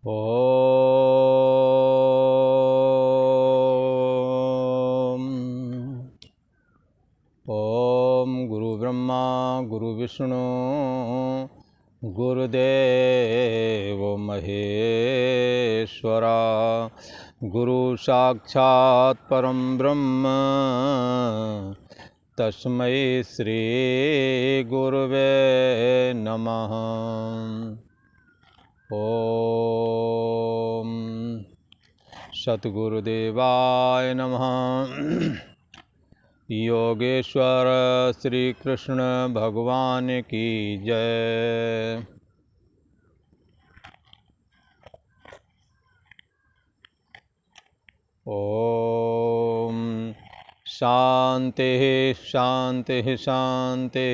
ओम ओम गुरु ब्रह्मा गुरु विष्णु गुरुदेव महेश्वरा गुरु साक्षात् परम ब्रह्म तस्मै श्री गुरुवे नमः। ओम सद्गुरुदेवाय नमः। योगेश्वर श्री कृष्ण भगवान की जय। ओम शांति शांति शांति।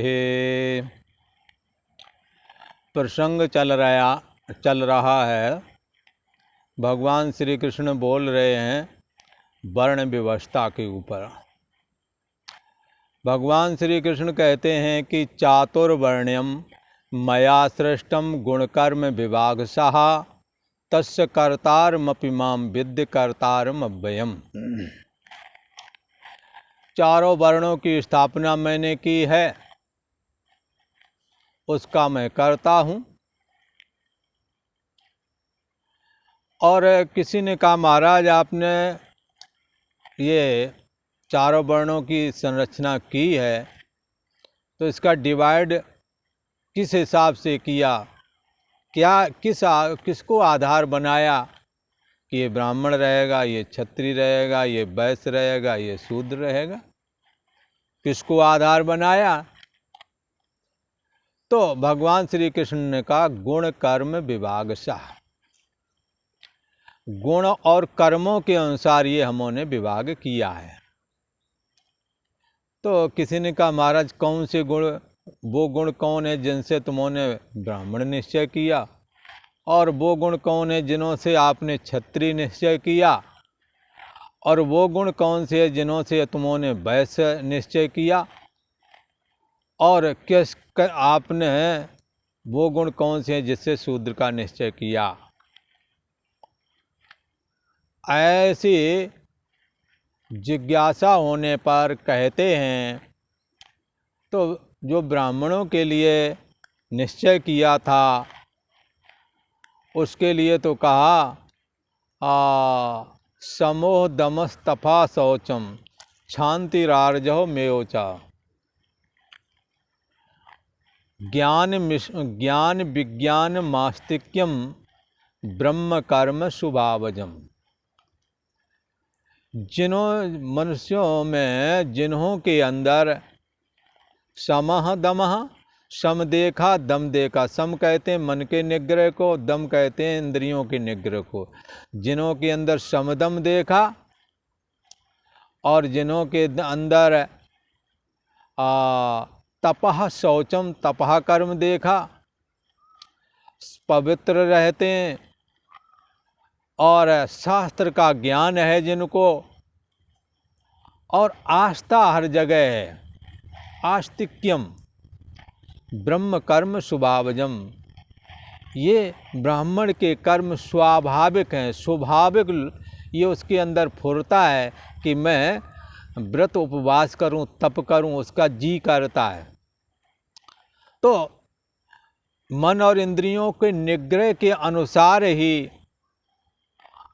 प्रसंग चल रहा है। भगवान श्री कृष्ण बोल रहे हैं वर्ण व्यवस्था के ऊपर। भगवान श्री कृष्ण कहते हैं कि चातुर्वर्ण्यम मया सृष्टम गुणकर्म विभागशः तस्य कर्तारमपि माम विद्य कर्तारमव्ययम्। चारों वर्णों की स्थापना मैंने की है, उसका मैं करता हूँ। और किसी ने कहा महाराज आपने ये चारों वर्णों की संरचना की है तो इसका डिवाइड किस हिसाब से किया, क्या किसको आधार बनाया कि ये ब्राह्मण रहेगा, ये क्षत्रिय रहेगा, ये वैश्य रहेगा, ये शूद्र रहेगा, किसको आधार बनाया? तो भगवान श्री कृष्ण ने कहा गुण कर्म विभागशः। गुण और कर्मों के अनुसार ये हमने विभाग किया है। तो किसी ने कहा महाराज कौन से गुण, वो गुण कौन है जिनसे तुमने ब्राह्मण निश्चय किया, और वो गुण कौन है जिन्हों से आपने क्षत्रिय निश्चय किया, और वो गुण कौन से है जिन्हों से तुमने वैश्य निश्चय किया, और किस आपने वो गुण कौन से हैं जिससे शूद्र का निश्चय किया? ऐसी जिज्ञासा होने पर कहते हैं तो जो ब्राह्मणों के लिए निश्चय किया था उसके लिए तो कहा समोह दमस्तफा शौचम क्षांतिरार्जो मेयोचा। ज्ञान विज्ञान मास्तिक्यम ब्रह्म कर्म शुभावजम। मनुष्यों में जिन्हों के अंदर समह दमह, सम देखा दम देखा, सम कहते हैं मन के निग्रह को, दम कहते हैं इंद्रियों के निग्रह को। जिन्हों के अंदर समदम देखा और जिन्हों के अंदर तपह शौचम तपह कर्म देखा, पवित्र रहते हैं और शास्त्र का ज्ञान है जिनको, और आस्था हर जगह है, आस्तिक्यम ब्रह्म कर्म स्वभावजम। ये ब्राह्मण के कर्म स्वाभाविक हैं, स्वाभाविक ये उसके अंदर फुरता है कि मैं व्रत उपवास करूं, तप करूं, उसका जी करता है। तो मन और इंद्रियों के निग्रह के अनुसार ही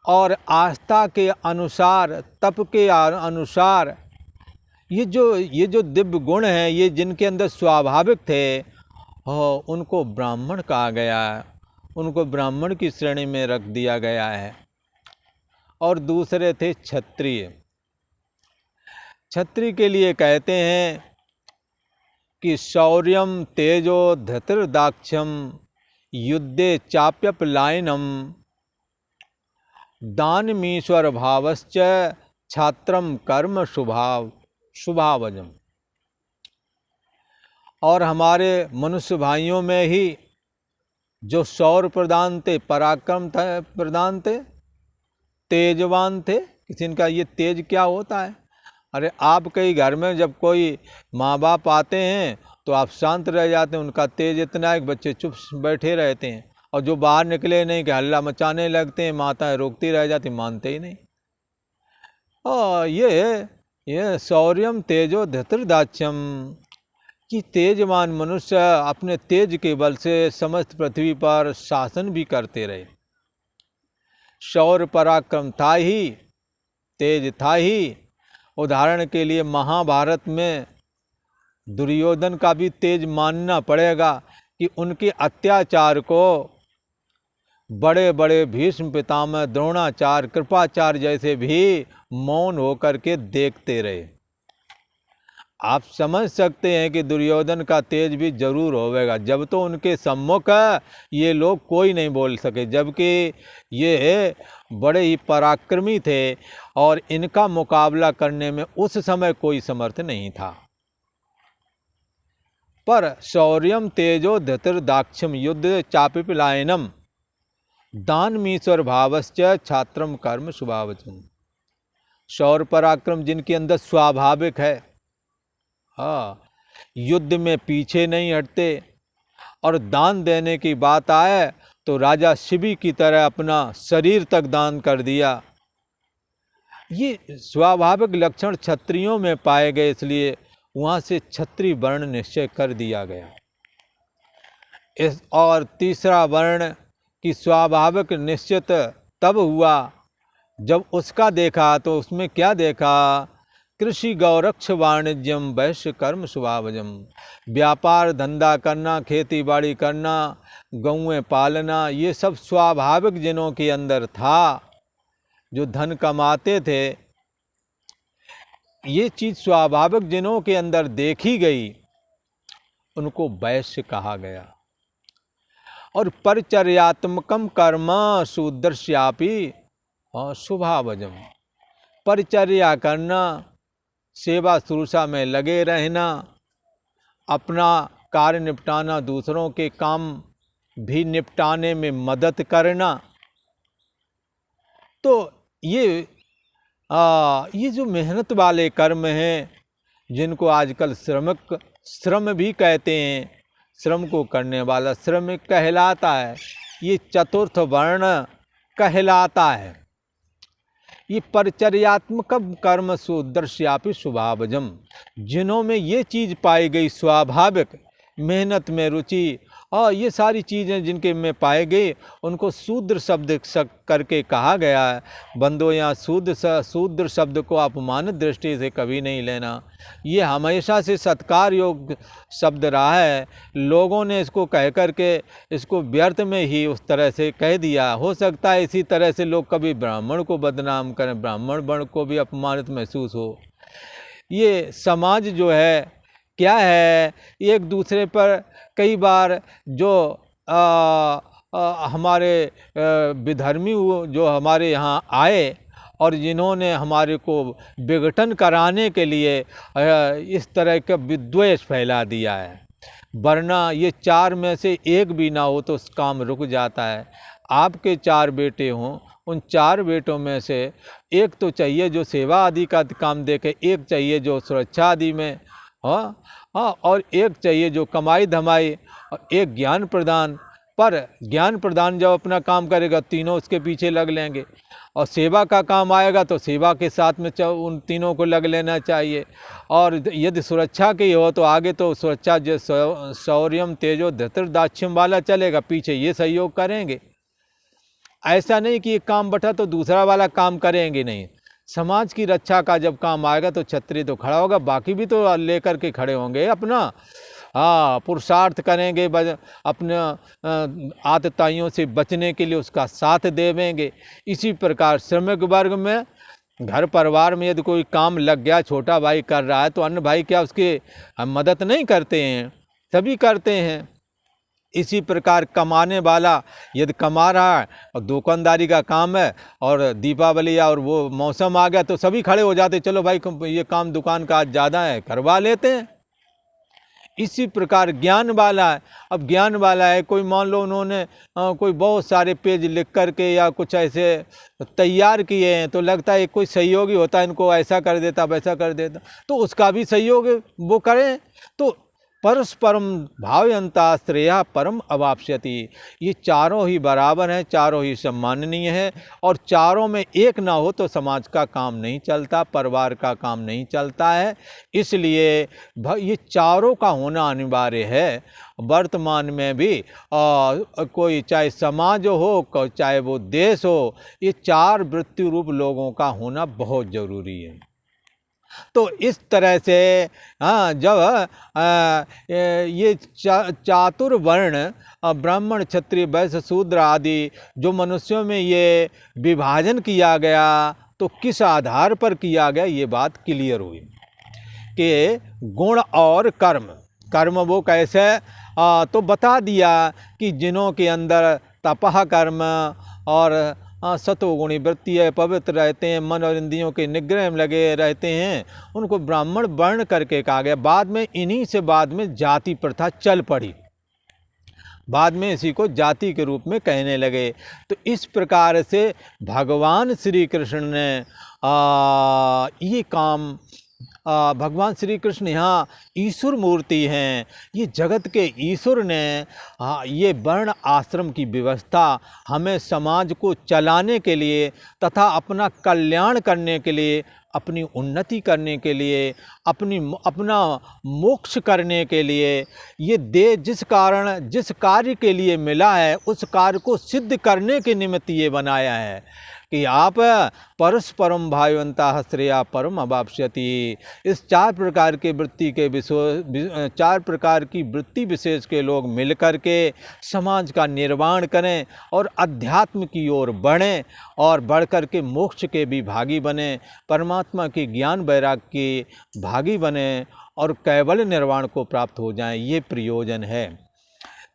और आस्था के अनुसार, तप के अनुसार ये जो दिव्य गुण हैं, ये जिनके अंदर स्वाभाविक थे, उनको ब्राह्मण कहा गया है, उनको ब्राह्मण की श्रेणी में रख दिया गया है। और दूसरे थे क्षत्रिय। क्षत्रिय के लिए कहते हैं कि शौर्यम तेजो धृतिर्दाक्ष्यम युद्धे चाप्यपलायनम दानमीश्वर भावश्च छात्रम कर्म शुभावजम। और हमारे मनुष्य भाइयों में ही जो शौर्य प्रदान थे, पराक्रम प्रदान थे, तेजवान थे। किसी का ये तेज क्या होता है? अरे आप कई घर में जब कोई माँ बाप आते हैं तो आप शांत रह जाते हैं, उनका तेज इतना है कि बच्चे चुप बैठे रहते हैं। और जो बाहर निकले नहीं कि हल्ला मचाने लगते हैं, माताएं रोकती रह जाती, मानते ही नहीं। और ये शौर्यम तेजो धृतदाक्ष्यम, कि तेजवान मनुष्य अपने तेज के बल से समस्त पृथ्वी पर शासन भी करते रहे। शौर्य पराक्रम था ही, तेज था ही। उदाहरण के लिए महाभारत में दुर्योधन का भी तेज मानना पड़ेगा कि उनके अत्याचार को बड़े बड़े भीष्म पितामह, द्रोणाचार्य, कृपाचार्य जैसे भी मौन होकर के देखते रहे। आप समझ सकते हैं कि दुर्योधन का तेज भी जरूर होवेगा, जब तो उनके सम्मुख ये लोग कोई नहीं बोल सके, जबकि ये बड़े ही पराक्रमी थे और इनका मुकाबला करने में उस समय कोई समर्थ नहीं था। पर शौर्यम तेजो धृतदाक्ष्यम युद्ध चापिपलायनम दानमीश्वर भावश्च छात्रम कर्म स्वभावजम। शौर्य पराक्रम जिनके अंदर स्वाभाविक है, हाँ, युद्ध में पीछे नहीं हटते, और दान देने की बात आए तो राजा शिबी की तरह अपना शरीर तक दान कर दिया। ये स्वाभाविक लक्षण क्षत्रियों में पाए गए, इसलिए वहाँ से क्षत्रिय वर्ण निश्चय कर दिया गया। और तीसरा वर्ण की स्वाभाविक निश्चित तब हुआ जब उसका देखा, तो उसमें क्या देखा? कृषि गौरक्ष वाणिज्यम वैश्य कर्म स्वभावजम। व्यापार धंधा करना, खेती बाड़ी करना, गौएं पालना, ये सब स्वाभाविक जिनों के अंदर था, जो धन कमाते थे, ये चीज़ स्वाभाविक जिनों के अंदर देखी गई, उनको वैश्य कहा गया। और परिचर्यात्मकम कर्म शूद्रस्यापि स्वभावजम। परिचर्या करना, सेवा शुश्रूषा में लगे रहना, अपना कार्य निपटाना, दूसरों के काम भी निपटाने में मदद करना, तो ये जो मेहनत वाले कर्म हैं, जिनको आजकल श्रम भी कहते हैं, श्रम को करने वाला श्रमिक कहलाता है, ये चतुर्थ वर्ण कहलाता है। ये परिचर्यात्मक कर्म शूद्रस्यापि स्वभावजम, जिन्हों में ये चीज़ पाई गई, स्वाभाविक मेहनत में रुचि और ये सारी चीज़ें जिनके में पाए गए, उनको शूद्र शब्द करके कहा गया है। बंदो, यहाँ शूद्र शब्द को अपमानित दृष्टि से कभी नहीं लेना, ये हमेशा से सत्कार योग्य शब्द रहा है। लोगों ने इसको कह करके इसको व्यर्थ में ही उस तरह से कह दिया। हो सकता है इसी तरह से लोग कभी ब्राह्मण को बदनाम करें, ब्राह्मण वर्ण को भी अपमानित महसूस हो। ये समाज जो है क्या है, एक दूसरे पर कई बार जो हमारे विधर्मी जो हमारे यहाँ आए और जिन्होंने हमारे को विघटन कराने के लिए इस तरह का विद्वेष फैला दिया है, वरना ये चार में से एक भी ना हो तो काम रुक जाता है। आपके चार बेटे हों, उन चार बेटों में से एक तो चाहिए जो सेवा आदि का काम देखे, एक चाहिए जो सुरक्षा आदि में, हाँ, और एक चाहिए जो कमाई धमाई, और एक ज्ञान प्रदान। पर ज्ञान प्रदान जब अपना काम करेगा, तीनों उसके पीछे लग लेंगे, और सेवा का काम आएगा तो सेवा के साथ में उन तीनों को लग लेना चाहिए। और यदि सुरक्षा की हो तो आगे तो सुरक्षा जो शौर्यम तेजो धृतदाक्ष्यम वाला चलेगा, पीछे ये सहयोग करेंगे। ऐसा नहीं कि एक काम बटा तो दूसरा वाला काम करेंगे नहीं। समाज की रक्षा का जब काम आएगा तो क्षत्रिय तो खड़ा होगा, बाकी भी तो लेकर के खड़े होंगे, अपना पुरुषार्थ करेंगे, अपने आतताइयों से बचने के लिए उसका साथ देवेंगे। इसी प्रकार श्रमिक वर्ग में, घर परिवार में यदि कोई काम लग गया, छोटा भाई कर रहा है तो अन्य भाई क्या उसकी मदद नहीं करते हैं? सभी करते हैं। इसी प्रकार कमाने वाला यदि कमा रहा है और दुकानदारी का काम है और दीपावली और वो मौसम आ गया तो सभी खड़े हो जाते, चलो भाई ये काम दुकान का आज ज़्यादा है, करवा लेते हैं। इसी प्रकार ज्ञान वाला है, अब ज्ञान वाला है, कोई मान लो उन्होंने कोई बहुत सारे पेज लिख करके या कुछ ऐसे तैयार किए हैं, तो लगता है कोई सहयोगी होता है, इनको ऐसा कर देता वैसा कर देता, तो उसका भी सहयोग वो करें। तो परस्परम भावयंता श्रेया परम अवाप्स्यति। ये चारों ही बराबर हैं, चारों ही सम्माननीय है, और चारों में एक ना हो तो समाज का काम नहीं चलता, परिवार का काम नहीं चलता है। इसलिए ये चारों का होना अनिवार्य है। वर्तमान में भी कोई चाहे समाज हो चाहे वो देश हो, ये चार वृत्ति रूप लोगों का होना बहुत ज़रूरी है। तो इस तरह से जब ये चातुर्वर्ण ब्राह्मण क्षत्रिय वैश्य शूद्र आदि जो मनुष्यों में ये विभाजन किया गया, तो किस आधार पर किया गया, ये बात क्लियर हुई कि गुण और कर्म। कर्म वो कैसे, तो बता दिया कि जिन्हों के अंदर तपः कर्म और सतोगुणी वृत्ति है, पवित्र रहते हैं, मन और इंद्रियों के निग्रह में लगे रहते हैं, उनको ब्राह्मण वर्ण करके कहा गया। बाद में इन्हीं से बाद में जाति प्रथा चल पड़ी, बाद में इसी को जाति के रूप में कहने लगे। तो इस प्रकार से भगवान श्री कृष्ण ने ये काम, भगवान श्री कृष्ण यहाँ ईश्वर मूर्ति हैं, ये जगत के ईश्वर ने ये वर्ण आश्रम की व्यवस्था हमें समाज को चलाने के लिए तथा अपना कल्याण करने के लिए, अपनी उन्नति करने के लिए, अपना मोक्ष करने के लिए ये दे, जिस कारण जिस कार्य के लिए मिला है उस कार्य को सिद्ध करने के निमित्त ये बनाया है कि आप परस्परम भावयंता श्रेया परम अवाप्स्यति। इस चार प्रकार के वृत्ति के चार प्रकार की वृत्ति विशेष के लोग मिलकर के समाज का निर्माण करें और अध्यात्म की ओर बढ़ें और बढ़ कर के मोक्ष के भी भागी बने, परमात्मा के ज्ञान वैराग्य के भागी बने और कैवल्य निर्वाण को प्राप्त हो जाएं, ये प्रयोजन है।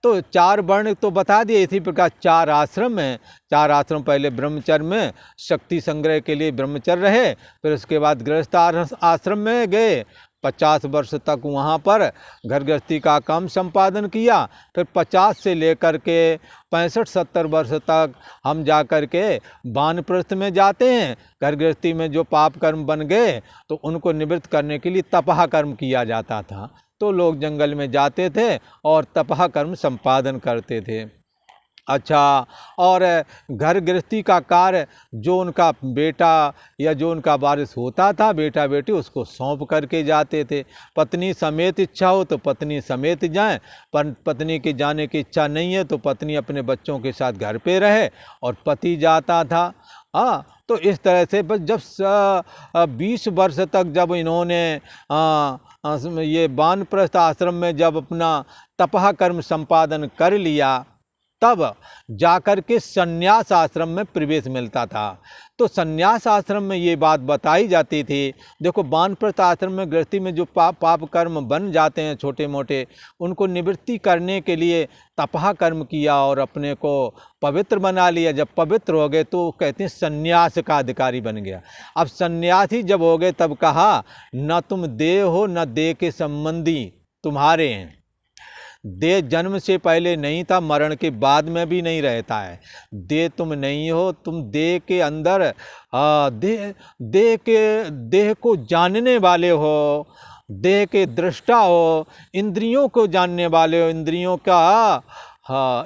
तो चार वर्ण तो बता दिए, इसी प्रकार चार आश्रम हैं। चार आश्रम, पहले ब्रह्मचर्य में शक्ति संग्रह के लिए ब्रह्मचर्य रहे, फिर उसके बाद गृहस्थ आश्रम में गए, 50 वर्ष तक वहाँ पर घर गृहस्थी का काम संपादन किया, फिर 50 से लेकर के 65-70 वर्ष तक हम जा कर के वानप्रस्थ में जाते हैं। घर गृहस्थी में जो पाप कर्म बन गए तो उनको निवृत्त करने के लिए तपः कर्म किया जाता था, तो लोग जंगल में जाते थे और तपः कर्म संपादन करते थे। अच्छा, और घर गृहस्थी का कार्य जो उनका बेटा या जो उनका वारिस होता था, बेटा बेटी, उसको सौंप करके जाते थे। पत्नी समेत इच्छा हो तो पत्नी समेत जाएं, पर पत्नी के जाने की इच्छा नहीं है तो पत्नी अपने बच्चों के साथ घर पे रहे और पति जाता था। तो इस तरह से बस जब 20 वर्ष तक जब इन्होंने ये वानप्रस्थ आश्रम में जब अपना तपः कर्म संपादन कर लिया, तब जाकर के संन्यास आश्रम में प्रवेश मिलता था। तो संन्यास आश्रम में ये बात बताई जाती थी, देखो वानप्रस्थ आश्रम में गृहस्थी में जो पाप कर्म बन जाते हैं छोटे मोटे, उनको निवृत्ति करने के लिए तपः कर्म किया और अपने को पवित्र बना लिया। जब पवित्र हो गए तो कहते हैं संन्यास का अधिकारी बन गया। अब सन्यासी जब हो गए तब कहा, न तुम देह हो न देह के संबंधी तुम्हारे हैं। देह जन्म से पहले नहीं था, मरण के बाद में भी नहीं रहता है। देह तुम नहीं हो, तुम देह के अंदर देह को जानने वाले हो, देह के दृष्टा हो, इंद्रियों को जानने वाले हो,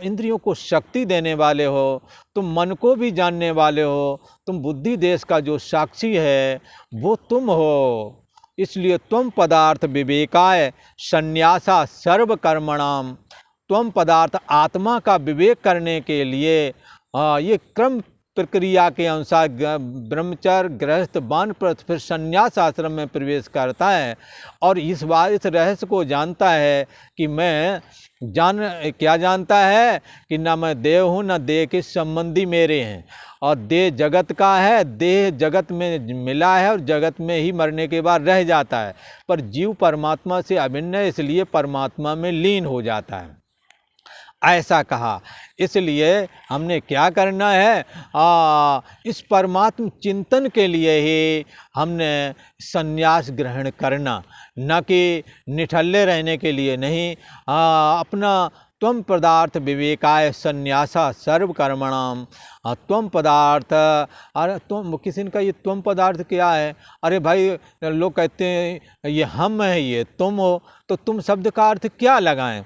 इंद्रियों को शक्ति देने वाले हो, तुम मन को भी जानने वाले हो, तुम बुद्धि देश का जो साक्षी है वो तुम हो। इसलिए त्वम पदार्थ विवेकाय संन्यासा सर्व कर्मणाम। त्वम पदार्थ आत्मा का विवेक करने के लिए ये क्रम प्रक्रिया के अनुसार ब्रह्मचर्य, गृहस्थ, वानप्रस्थ, फिर संन्यास आश्रम में प्रवेश करता है और इस रहस्य को जानता है कि मैं क्या जानता है कि न मैं देह हूँ न देह के संबंधी मेरे हैं, और देह जगत का है, देह जगत में मिला है और जगत में ही मरने के बाद रह जाता है, पर जीव परमात्मा से अभिन्न है, इसलिए परमात्मा में लीन हो जाता है, ऐसा कहा। इसलिए हमने क्या करना है, इस परमात्म चिंतन के लिए ही हमने संन्यास ग्रहण करना, न कि निठल्ले रहने के लिए नहीं। अपना त्वम पदार्थ विवेकाय संन्यासा सर्वकर्मणाम। त्वम पदार्थ, अरे तुम, किसी ने कहा ये त्वम पदार्थ क्या है? अरे भाई लोग कहते हैं ये हम है, ये तुम हो, तो तुम शब्द का अर्थ क्या लगाएं?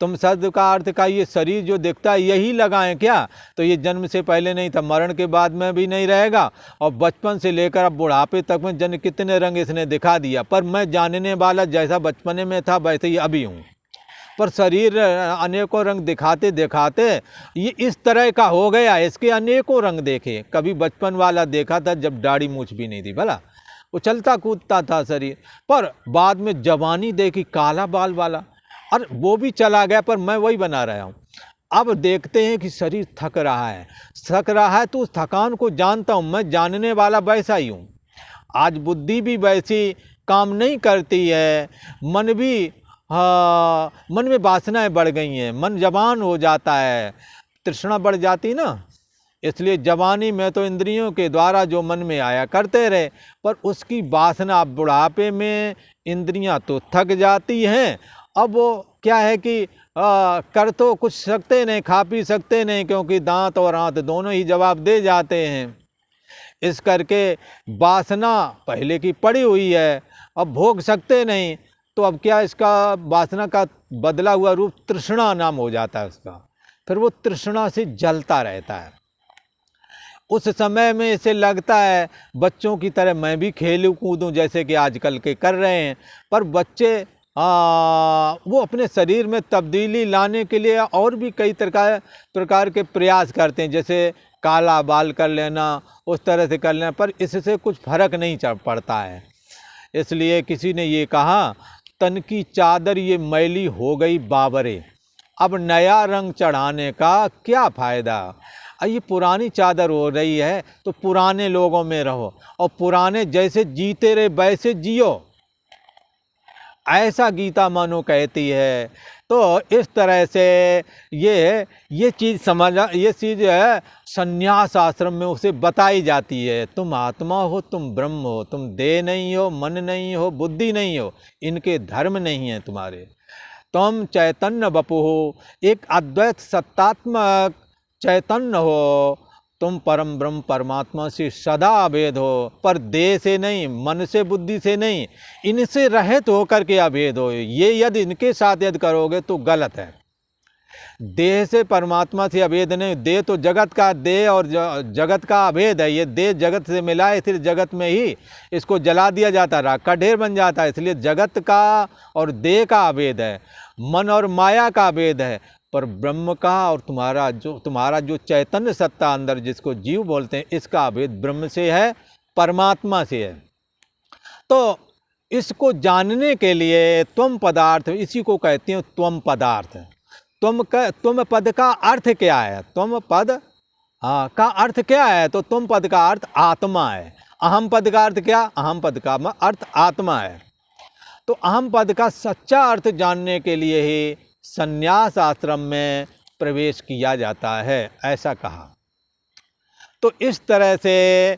तुम शब्द का अर्थ का ये शरीर जो दिखता है यही लगाएं क्या? तो ये जन्म से पहले नहीं था, मरण के बाद में भी नहीं रहेगा, और बचपन से लेकर अब बुढ़ापे तक में जन कितने रंग इसने दिखा दिया। पर मैं जानने वाला जैसा बचपने में था वैसे ही अभी हूँ। पर शरीर अनेकों रंग दिखाते दिखाते ये इस तरह का हो गया, इसके अनेकों रंग देखे। कभी बचपन वाला देखा था जब दाढ़ी मूछ भी नहीं थी, भला उछलता कूदता था शरीर, पर बाद में जवानी देखी काला बाल वाला, और वो भी चला गया, पर मैं वही बना रहा हूँ। अब देखते हैं कि शरीर थक रहा है तो उस थकान को जानता हूँ, मैं जानने वाला वैसा ही हूँ। आज बुद्धि भी वैसी काम नहीं करती है, मन भी, हाँ, मन में वासनाएं बढ़ गई हैं, मन जवान हो जाता है, तृष्णा बढ़ जाती ना। इसलिए जवानी में तो इंद्रियों के द्वारा जो मन में आया करते रहे, पर उसकी वासना बुढ़ापे में इंद्रियां तो थक जाती हैं। अब वो क्या है कि कर तो कुछ सकते नहीं, खा पी सकते नहीं, क्योंकि दांत और आंत दोनों ही जवाब दे जाते हैं। इस करके वासना पहले की पड़ी हुई है, अब भोग सकते नहीं, तो अब क्या, इसका वासना का बदला हुआ रूप तृष्णा नाम हो जाता है उसका। फिर वो तृष्णा से जलता रहता है। उस समय में इसे लगता है बच्चों की तरह मैं भी खेलूं कूदूं जैसे कि आजकल के कर रहे हैं, पर बच्चे वो अपने शरीर में तब्दीली लाने के लिए और भी कई प्रकार के प्रयास करते हैं, जैसे काला बाल कर लेना, उस तरह से कर लेना, पर इससे कुछ फर्क नहीं पड़ता है। इसलिए किसी ने ये कहा, तन की चादर ये मैली हो गई बाबरे, अब नया रंग चढ़ाने का क्या फ़ायदा। ये पुरानी चादर हो रही है तो पुराने लोगों में रहो, और पुराने जैसे जीते रहे वैसे जियो, ऐसा गीता मानो कहती है। तो इस तरह से ये चीज़ समझा, ये चीज़ है संन्यास आश्रम में उसे बताई जाती है। तुम आत्मा हो, तुम ब्रह्म हो, तुम देह नहीं हो, मन नहीं हो, बुद्धि नहीं हो, इनके धर्म नहीं हैं तुम्हारे। तुम चैतन्य वपु हो, एक अद्वैत सत्तात्मक चैतन्य हो, तुम परम ब्रह्म परमात्मा से सदा अभेद हो, पर देह से नहीं, मन से, बुद्धि से नहीं, इनसे रहित होकर के अभेद हो। ये यदि इनके साथ यदि करोगे तो गलत है। देह से परमात्मा से अभेद नहीं, देह तो जगत का, देह और जगत का अभेद है। ये देह जगत से मिला है, इसलिए जगत में ही इसको जला दिया जाता है, राख का ढेर बन जाता है, इसलिए जगत का और देह का अभेद है, मन और माया का अभेद है। पर ब्रह्म का और तुम्हारा जो चैतन्य सत्ता अंदर जिसको जीव बोलते हैं, इसका अभेद ब्रह्म से है, परमात्मा से है। तो इसको जानने के लिए त्वम पदार्थ, इसी को कहते हैं त्वम पदार्थ। त्वम पद का अर्थ क्या है? त्वम पद का अर्थ क्या है? तो त्वम पद का अर्थ आत्मा है। अहम पद का अर्थ क्या? अहम पद का अर्थ आत्मा है। तो अहम पद का सच्चा अर्थ जानने के लिए ही संन्यास आश्रम में प्रवेश किया जाता है, ऐसा कहा। तो इस तरह से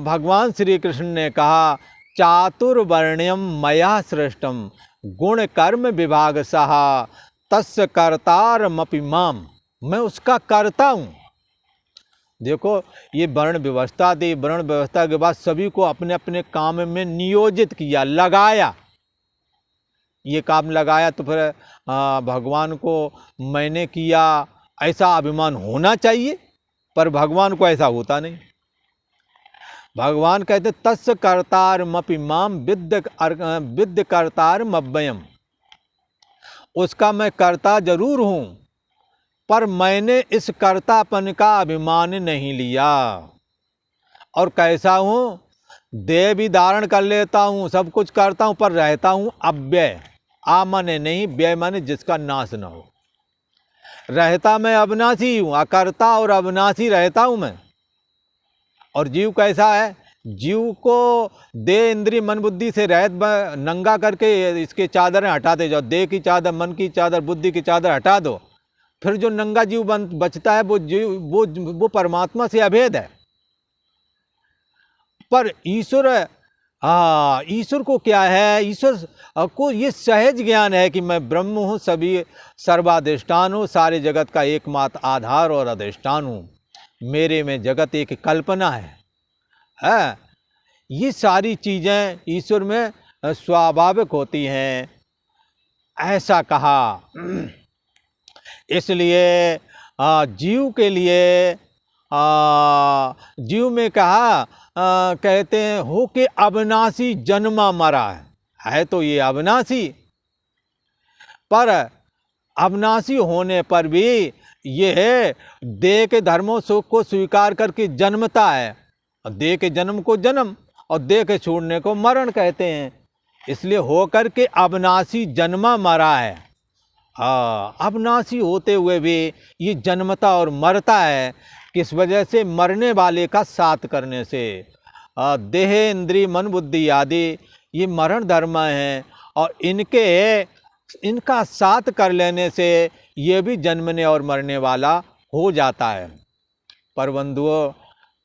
भगवान श्री कृष्ण ने कहा, चातुर्वर्ण्यम मया सृष्टम गुण कर्म विभाग सहा तस्य कर्तारमपि माम, मैं उसका कर्ता हूँ। देखो, ये वर्ण व्यवस्था दी, वर्ण व्यवस्था के बाद सभी को अपने अपने काम में नियोजित किया, लगाया। ये काम लगाया तो फिर भगवान को मैंने किया ऐसा अभिमान होना चाहिए, पर भगवान को ऐसा होता नहीं। भगवान कहते तस्य कर्तारमपि माम विद्य कर्तारमव्ययम्, उसका मैं कर्ता जरूर हूँ, पर मैंने इस कर्तापन का अभिमान नहीं लिया। और कैसा हूँ? देह भी धारण कर लेता हूँ, सब कुछ करता हूँ, पर रहता हूँ अव्यय। आ माने नहीं, व्यय माने जिसका नाश न हो। रहता मैं अविनाशी हूँ, अकर्ता और अविनाशी रहता हूँ मैं। और जीव कैसा है? जीव को देह इंद्रिय मन बुद्धि से रहित नंगा करके इसके चादरें हटा दे जाओ, देह की चादर, मन की चादर, बुद्धि की चादर हटा दो, फिर जो नंगा जीव बचता है वो जीव वो परमात्मा से अभेद है। पर ईश्वर ईश्वर को क्या है, ईश्वर को ये सहज ज्ञान है कि मैं ब्रह्म हूँ, सभी सर्वाधिष्ठान हूँ, सारे जगत का एकमात्र आधार और अधिष्ठान हूँ, मेरे में जगत एक कल्पना है। ये सारी चीज़ें ईश्वर में स्वाभाविक होती हैं, ऐसा कहा। इसलिए जीव के लिए जीव में कहा, कहते हैं हो के अविनाशी जन्मा मरा है तो ये अविनाशी, पर अविनाशी होने पर भी ये है देह के धर्मों को स्वीकार करके जन्मता है। देह के जन्म को जन्म और देह के छोड़ने को मरण कहते हैं। इसलिए होकर के अविनाशी जन्मा मरा है। अविनाशी होते हुए भी ये जन्मता और मरता है। किस वजह से? मरने वाले का साथ करने से। देह इंद्रिय मन बुद्धि आदि ये मरण धर्म हैं और इनका साथ कर लेने से ये भी जन्मने और मरने वाला हो जाता है। पर बंधुओं,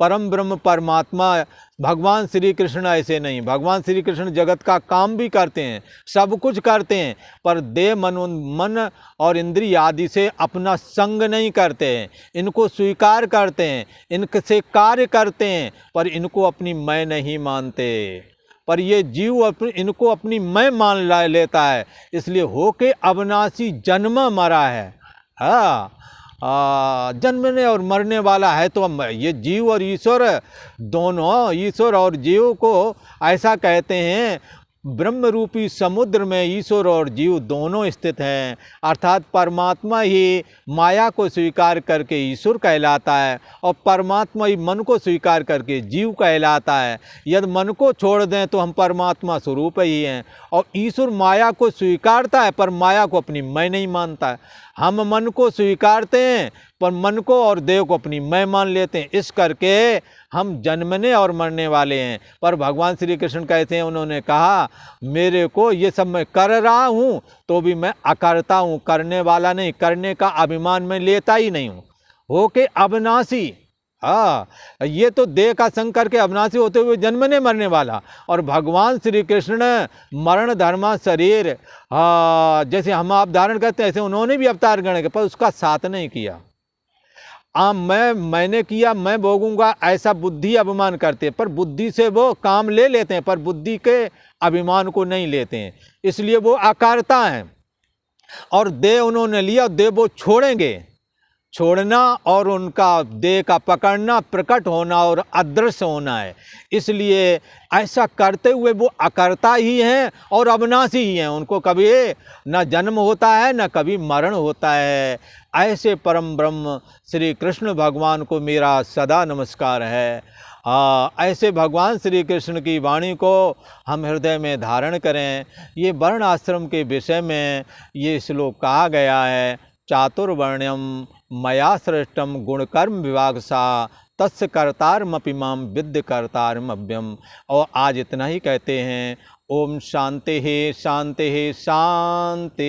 परम ब्रह्म परमात्मा भगवान श्री कृष्ण ऐसे नहीं। भगवान श्री कृष्ण जगत का काम भी करते हैं, सब कुछ करते हैं, पर देह मन और इंद्रिय आदि से अपना संग नहीं करते हैं। इनको स्वीकार करते हैं, इनसे कार्य करते हैं, पर इनको अपनी मैं नहीं मानते। पर ये जीव इनको अपनी मैं मान लेता है। इसलिए होके अविनाशी जन्मा मरा है। जन्मने और मरने वाला है। तो ये जीव और ईश्वर दोनों, ईश्वर और जीव को ऐसा कहते हैं, ब्रह्म रूपी समुद्र में ईश्वर और जीव दोनों स्थित हैं। अर्थात परमात्मा ही माया को स्वीकार करके ईश्वर कहलाता है और परमात्मा ही मन को स्वीकार करके जीव कहलाता है। यदि मन को छोड़ दें तो हम परमात्मा स्वरूप ही हैं और ईश्वर माया को स्वीकारता है पर माया को अपनी मैं नहीं मानता है। हम मन को स्वीकारते हैं पर मन को और देह को अपनी मैं मान लेते हैं। इस करके हम जन्मने और मरने वाले हैं। पर भगवान श्री कृष्ण कहते हैं, उन्होंने कहा मेरे को ये सब मैं कर रहा हूँ तो भी मैं अकर्ता हूँ, करने वाला नहीं, करने का अभिमान मैं लेता ही नहीं हूँ। होके अविनाशी, ये तो देह का संग करके अविनाशी होते हुए जन्मने मरने वाला। और भगवान श्री कृष्ण मरण धर्मा शरीर, जैसे हम आप धारण करते हैं ऐसे उन्होंने भी अवतार ग्रहण किया, पर उसका साथ नहीं किया। मैंने किया, मैं भोगूंगा, ऐसा बुद्धि अभिमान करते हैं। पर बुद्धि से वो काम ले लेते हैं पर बुद्धि के अभिमान को नहीं लेते हैं। इसलिए वो अकारता हैं। और देह उन्होंने लिया, देह वो छोड़ेंगे। छोड़ना और उनका देह का पकड़ना, प्रकट होना और अदृश्य होना है। इसलिए ऐसा करते हुए वो अकर्ता ही हैं और अविनाशी ही हैं। उनको कभी न जन्म होता है न कभी मरण होता है। ऐसे परम ब्रह्म श्री कृष्ण भगवान को मेरा सदा नमस्कार है। ऐसे भगवान श्री कृष्ण की वाणी को हम हृदय में धारण करें। ये वर्ण आश्रम के विषय में ये श्लोक कहा गया है, चातुर्वर्ण्यम मया सृष्टम गुणकर्म विभाग सा तस्य कर्तारमपि माम विद्य कर्तारमभ्यम। और आज इतना ही कहते हैं। ओम शांति शांति शांति।